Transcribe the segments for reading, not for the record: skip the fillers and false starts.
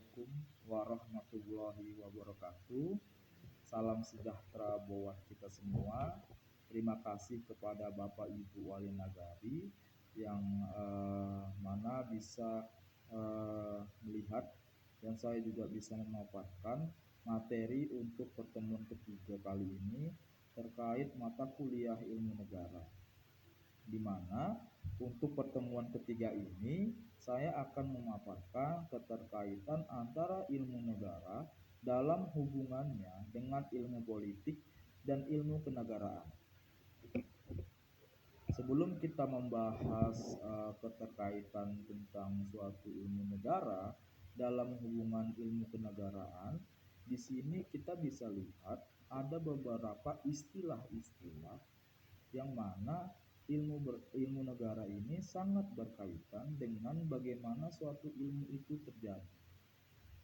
Assalamualaikum warahmatullahi wabarakatuh. Salam sejahtera buat kita semua. Terima kasih kepada Bapak Ibu Wali Nagari yang mana bisa melihat dan saya juga bisa memaparkan materi untuk pertemuan ketiga kali ini terkait mata kuliah ilmu negara, di mana untuk pertemuan ketiga ini saya akan memaparkan keterkaitan antara ilmu negara dalam hubungannya dengan ilmu politik dan ilmu kenegaraan. Sebelum kita membahas keterkaitan tentang suatu ilmu negara dalam hubungan ilmu kenegaraan, di sini kita bisa lihat ada beberapa istilah-istilah yang mana ilmu negara ini sangat berkaitan dengan bagaimana suatu ilmu itu terjadi,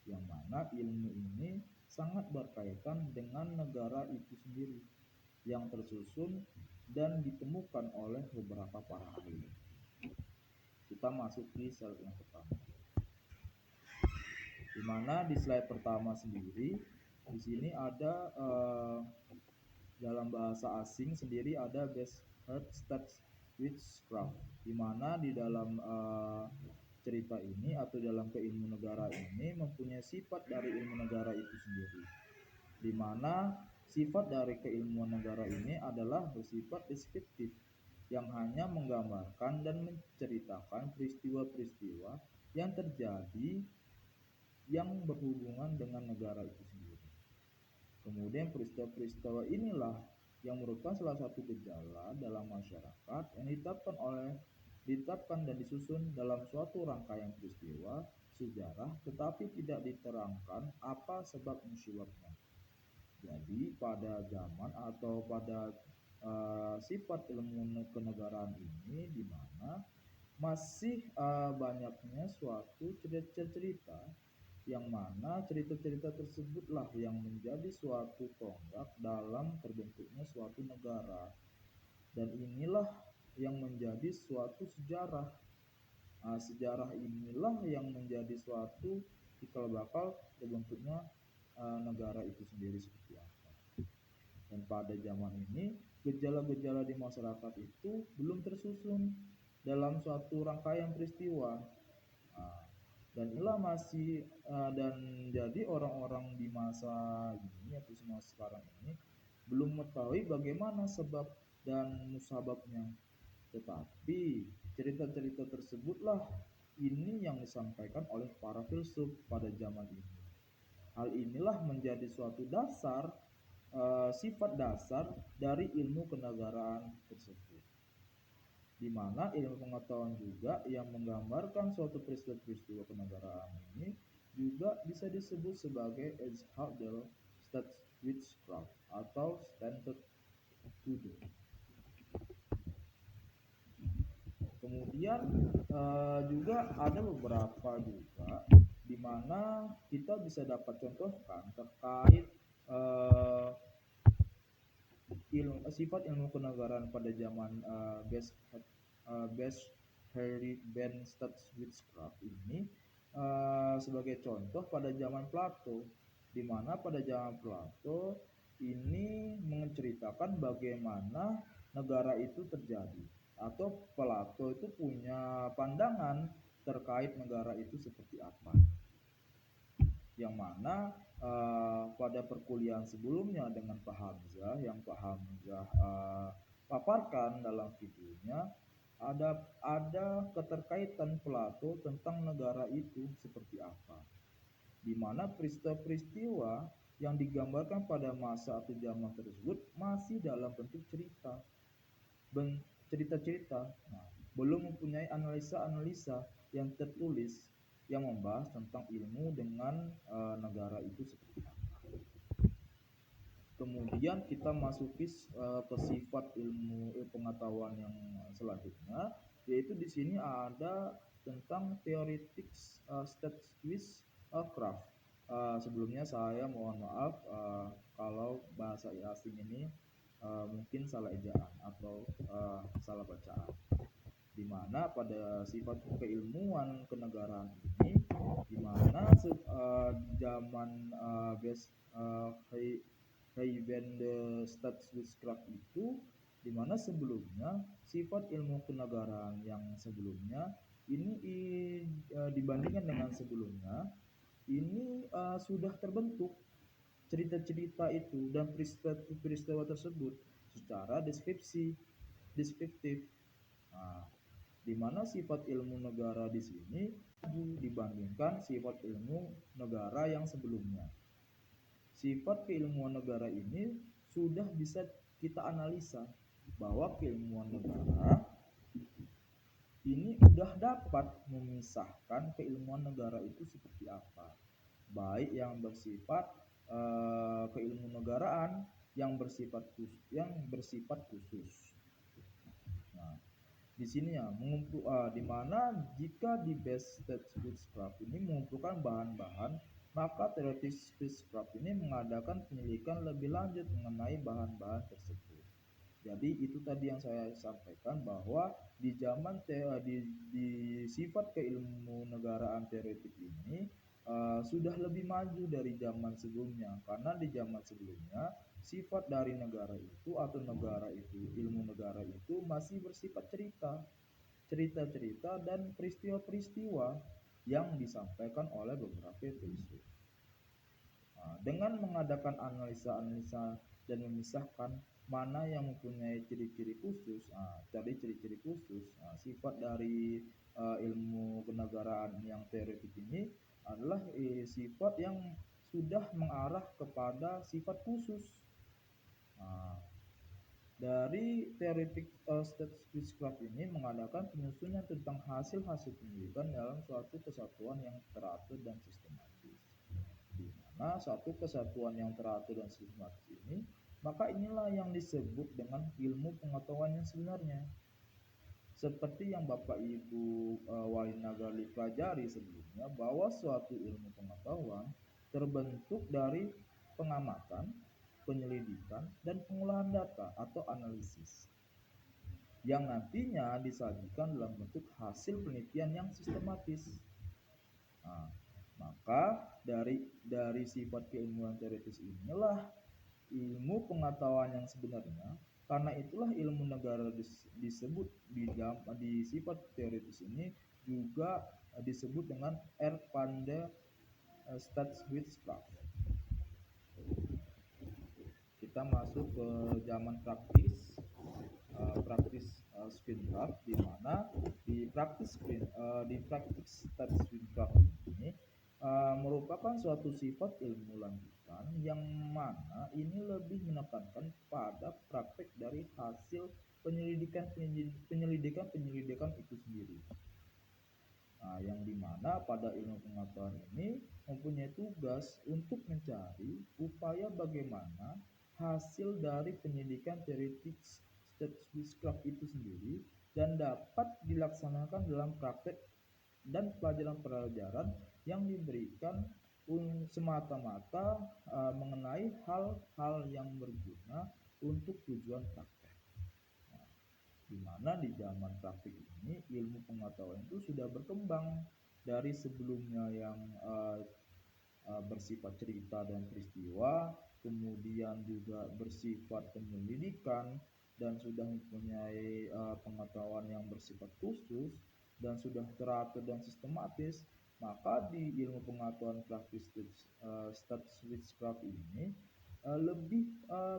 yang mana ilmu ini sangat berkaitan dengan negara itu sendiri yang tersusun dan ditemukan oleh beberapa para ahli. Kita masuk di slide yang pertama, di mana di slide pertama sendiri di sini ada dalam bahasa asing sendiri ada best heard stats witchcraft, di mana di dalam cerita ini atau dalam keilmu negara ini mempunyai sifat dari ilmu negara itu sendiri, di mana sifat dari keilmuan negara ini adalah bersifat deskriptif yang hanya menggambarkan dan menceritakan peristiwa-peristiwa yang terjadi yang berhubungan dengan negara itu sendiri. Kemudian peristiwa-peristiwa inilah yang merupakan salah satu gejala dalam masyarakat yang ditetapkan dan disusun dalam suatu rangkaian peristiwa sejarah, tetapi tidak diterangkan apa sebab musibahnya. Jadi pada zaman atau pada sifat ilmu kenegaraan ini, di mana masih banyaknya suatu cerita-cerita yang mana cerita-cerita tersebutlah yang menjadi suatu tonggak dalam terbentuknya suatu negara, dan inilah yang menjadi suatu sejarah. Sejarah inilah yang menjadi suatu cikal bakal terbentuknya negara itu sendiri seperti apa. Dan pada zaman ini gejala-gejala di masyarakat itu belum tersusun dalam suatu rangkaian peristiwa. Dan inilah masih dan jadi orang-orang di masa ini atau semua sekarang ini belum mengetahui bagaimana sebab dan musababnya, tetapi cerita-cerita tersebutlah ini yang disampaikan oleh para filsuf pada zaman ini. Hal inilah menjadi suatu dasar sifat dasar dari ilmu kenegaraan tersebut, di mana ilmu pengetahuan juga yang menggambarkan suatu peristiwa-peristiwa kenegaraan ini juga bisa disebut sebagai Eshadel Staatswetenschaft atau Standard Tudo. Kemudian juga ada beberapa juga di mana kita bisa dapat contohkan terkait sifat ilmu kenegaraan pada zaman Best Harry Ben Staatswetenschaft ini sebagai contoh pada zaman Plato, di mana pada zaman Plato ini menceritakan bagaimana negara itu terjadi, atau Plato itu punya pandangan terkait negara itu seperti apa, yang mana pada perkuliahan sebelumnya dengan Pak Hamzah, yang Pak Hamzah paparkan dalam videonya, ada keterkaitan Plato tentang negara itu seperti apa, di mana peristiwa-peristiwa yang digambarkan pada masa atau zaman tersebut masih dalam bentuk cerita-cerita, belum mempunyai analisa-analisa yang tertulis yang membahas tentang ilmu dengan negara itu seperti apa. Kemudian kita masuki ke sifat ilmu pengetahuan yang selanjutnya, yaitu di sini ada tentang theoretics statistwitchcraft. Sebelumnya saya mohon maaf kalau bahasa asing ini mungkin salah ejaan atau salah bacaan, di mana pada sifat keilmuan kenegaraan ini, di mana zaman Staatswissenschaft itu, di mana sebelumnya sifat ilmu kenegaraan yang sebelumnya ini dibandingkan dengan sebelumnya ini sudah terbentuk cerita-cerita itu dan peristiwa tersebut secara deskriptif. Nah, di mana sifat ilmu negara di sini dibandingkan sifat ilmu negara yang sebelumnya. Sifat keilmuan negara ini sudah bisa kita analisa bahwa keilmuan negara ini sudah dapat memisahkan keilmuan negara itu seperti apa, baik yang bersifat keilmu negaraan yang bersifat khusus. Nah, di sini ya di mana jika di base spacecraft ini mengumpulkan bahan-bahan, maka teoretis spacecraft ini mengadakan penyelidikan lebih lanjut mengenai bahan-bahan tersebut. Jadi itu tadi yang saya sampaikan bahwa di zaman di sifat keilmu negaraan teoretik ini sudah lebih maju dari zaman sebelumnya, karena di zaman sebelumnya sifat dari negara itu atau negara itu, ilmu negara itu masih bersifat cerita-cerita dan peristiwa-peristiwa yang disampaikan oleh beberapa filsuf. Nah, dengan mengadakan analisa-analisa dan memisahkan mana yang mempunyai ciri-ciri khusus, ciri-ciri khusus, sifat dari ilmu kenegaraan yang teoretik ini adalah sifat yang sudah mengarah kepada sifat khusus. Nah, dari teoretik Staatswissenschaft ini mengadakan penyusunan tentang hasil-hasil penelitian dalam suatu kesatuan yang teratur dan sistematis. Di mana suatu kesatuan yang teratur dan sistematis ini, maka inilah yang disebut dengan ilmu pengetahuan yang sebenarnya. Seperti yang Bapak Ibu Walinagali pelajari sebelumnya, bahwa suatu ilmu pengetahuan terbentuk dari pengamatan, penyelidikan, dan pengolahan data atau analisis yang nantinya disajikan dalam bentuk hasil penelitian yang sistematis. Nah, maka dari sifat keilmuan teoritis inilah ilmu pengetahuan yang sebenarnya. Karena itulah ilmu negara disebut di sifat teoritis ini juga disebut dengan Erfande Staatswissenschaft. Kita masuk ke zaman praktis Wissenschaft, di mana di praktis Staatswissenschaft ini merupakan suatu sifat ilmu lanjutan yang mana ini lebih menekankan pada praktek dari hasil penyelidikan itu sendiri. Nah, yang dimana pada ilmu pengetahuan ini mempunyai tugas untuk mencari upaya bagaimana hasil dari penyelidikan teoretik Staatswissenschaft itu sendiri dan dapat dilaksanakan dalam praktek dan pelajaran-pelajaran yang diberikan semata-mata mengenai hal-hal yang berguna untuk tujuan praktek. Nah, di mana di zaman praktik ini ilmu pengetahuan itu sudah berkembang dari sebelumnya yang bersifat cerita dan peristiwa, kemudian juga bersifat penyelidikan dan sudah mempunyai pengetahuan yang bersifat khusus dan sudah teratur dan sistematis. Maka di ilmu pengetahuan praktis Staatswissenschaft ini lebih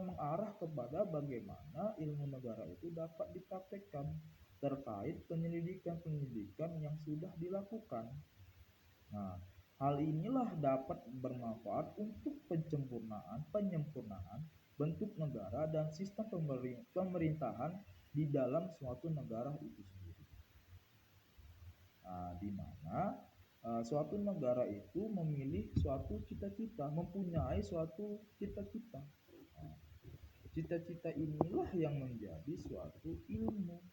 mengarah kepada bagaimana ilmu negara itu dapat dipraktekkan terkait penyelidikan yang sudah dilakukan. Nah, hal inilah dapat bermanfaat untuk penyempurnaan bentuk negara dan sistem pemerintahan di dalam suatu negara itu sendiri. Nah, di mana suatu negara itu memilih suatu cita-cita, mempunyai suatu cita-cita. Nah, cita-cita inilah yang menjadi suatu ilmu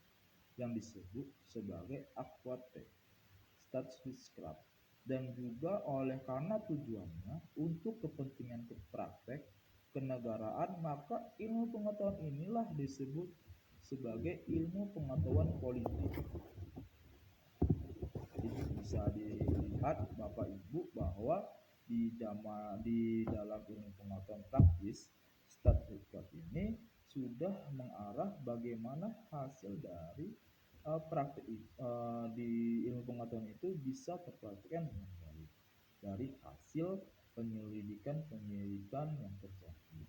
yang disebut sebagai Aquatech Staatswissenschaft, dan juga oleh karena tujuannya untuk kepentingan praktek kenegaraan, maka ilmu pengetahuan inilah disebut sebagai ilmu pengetahuan politik. Jadi bisa dilihat Bapak Ibu bahwa di dalam ilmu pengetahuan praktis, statistik ini sudah mengarah bagaimana hasil dari praktik di ilmu pengetahuan itu bisa terpraktikkan dengan baik dari hasil penyelidikan yang terjadi.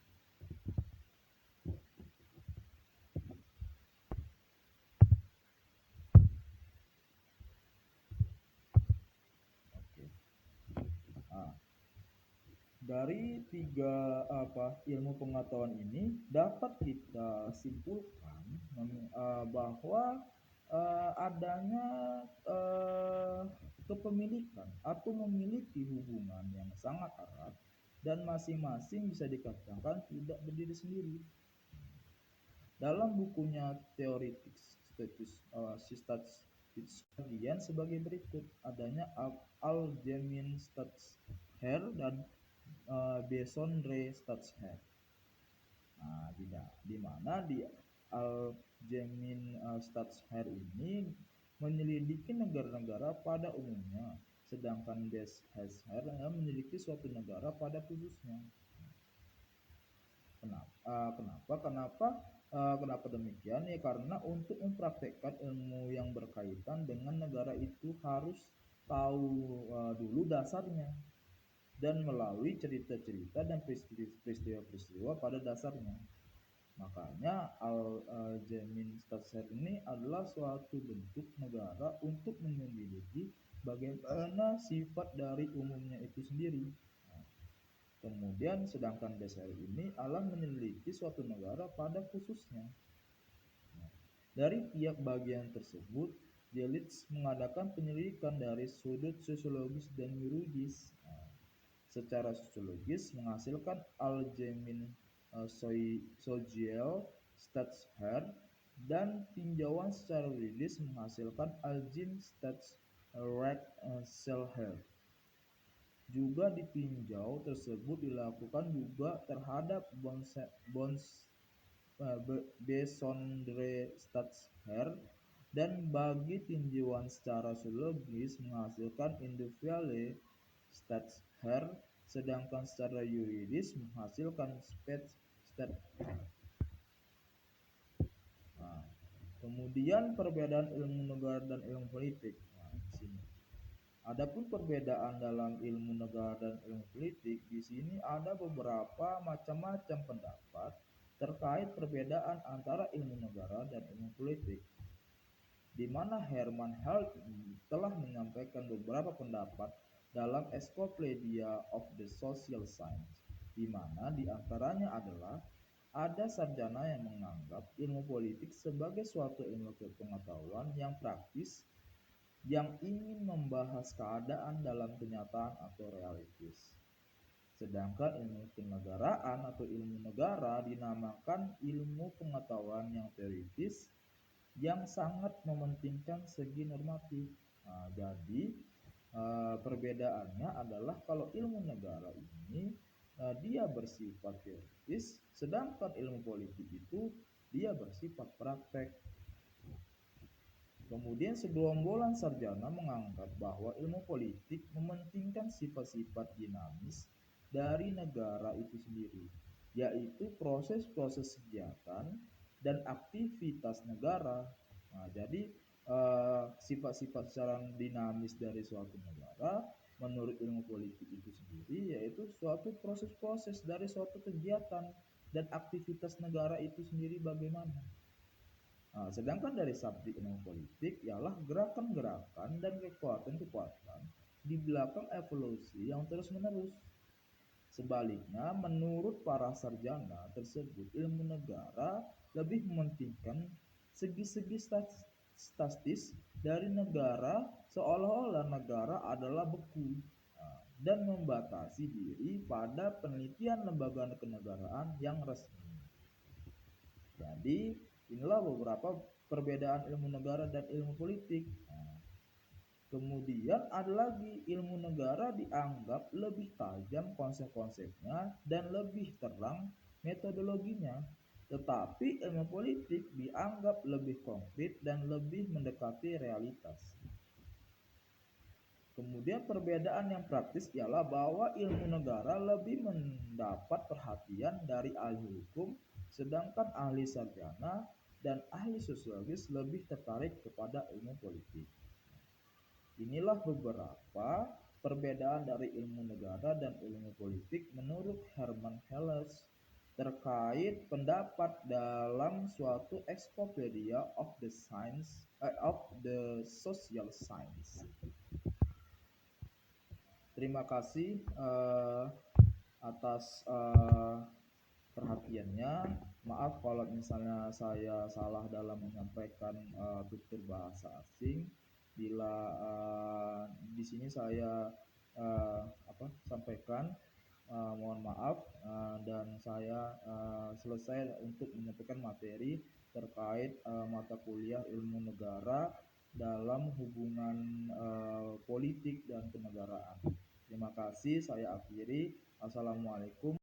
Oke. Nah, dari tiga ilmu pengetahuan ini dapat kita simpulkan bahwa adanya kepemilikan atau memiliki hubungan yang sangat erat dan masing-masing bisa dikatakan tidak berdiri sendiri. Dalam bukunya Theoretic Statistic bagian sebagai berikut, adanya Algemeine Statsher dan Besondere Statsher. Nah, di mana di Algemeine Statsher ini menyelidiki negara-negara pada umumnya, sedangkan Besondere menyelidiki suatu negara pada khususnya. Kenapa demikian? Ya karena untuk mempraktekkan ilmu yang berkaitan dengan negara itu harus tahu dulu dasarnya dan melalui cerita-cerita dan peristiwa-peristiwa pada dasarnya. Makanya Algemeine Statsher ini adalah suatu bentuk negara untuk menyelidiki bagaimana sifat dari umumnya itu sendiri. Kemudian sedangkan dasar ini adalah menyelidiki suatu negara pada khususnya. Dari tiap bagian tersebut, Delitzsch mengadakan penyelidikan dari sudut sosiologis dan yuridis. Secara sosiologis menghasilkan Algemeine Social Statsher dan tinjauan secara yuridis menghasilkan Algemeine Staatsrechtsherr. Juga ditinjau tersebut dilakukan juga terhadap Besondere Statsherr dan bagi tinjauan secara sosiologis menghasilkan Individuelle Statsherr, sedangkan secara yuridis menghasilkan Spezstatsherr. Nah, kemudian perbedaan ilmu negara dan ilmu politik. Nah, di sini. Adapun perbedaan dalam ilmu negara dan ilmu politik, di sini ada beberapa macam-macam pendapat terkait perbedaan antara ilmu negara dan ilmu politik, di mana Hermann Held telah menyampaikan beberapa pendapat dalam Encyclopedia of the Social Sciences, di mana diantaranya adalah ada sarjana yang menganggap ilmu politik sebagai suatu ilmu pengetahuan yang praktis yang ingin membahas keadaan dalam kenyataan atau realitis. Sedangkan ilmu kenegaraan atau ilmu negara dinamakan ilmu pengetahuan yang teoritis yang sangat mementingkan segi normatif. Nah, jadi perbedaannya adalah kalau ilmu negara ini dia bersifat teoritis, sedangkan ilmu politik itu dia bersifat praktek. Kemudian segerombolan sarjana menganggap bahwa ilmu politik mementingkan sifat-sifat dinamis dari negara itu sendiri, yaitu proses-proses kegiatan dan aktivitas negara. Nah, jadi sifat-sifat secara dinamis dari suatu negara menurut ilmu politik itu sendiri yaitu suatu proses-proses dari suatu kegiatan dan aktivitas negara itu sendiri bagaimana. Nah, sedangkan dari subjek ilmu politik ialah gerakan-gerakan dan kekuatan-kekuatan di belakang evolusi yang terus-menerus. Sebaliknya, menurut para sarjana tersebut, ilmu negara lebih mementingkan segi-segi statistis dari negara seolah-olah negara adalah beku dan membatasi diri pada penelitian lembaga kenegaraan yang resmi. Jadi, inilah beberapa perbedaan ilmu negara dan ilmu politik. Kemudian ada lagi ilmu negara dianggap lebih tajam konsep-konsepnya dan lebih terang metodologinya. Tetapi ilmu politik dianggap lebih konkret dan lebih mendekati realitas. Kemudian perbedaan yang praktis ialah bahwa ilmu negara lebih mendapat perhatian dari ahli hukum, sedangkan ahli sarjana dan ahli sosiologis lebih tertarik kepada ilmu politik. Inilah beberapa perbedaan dari ilmu negara dan ilmu politik menurut Herman Helles terkait pendapat dalam suatu Encyclopedia of the Social Science. Terima kasih atas perhatiannya. Maaf kalau misalnya saya salah dalam menyampaikan tutur bahasa asing. Bila di sini saya sampaikan, mohon maaf, dan saya selesai untuk menyampaikan materi terkait mata kuliah ilmu negara dalam hubungan politik dan kenegaraan. Terima kasih, saya akhiri. Assalamualaikum.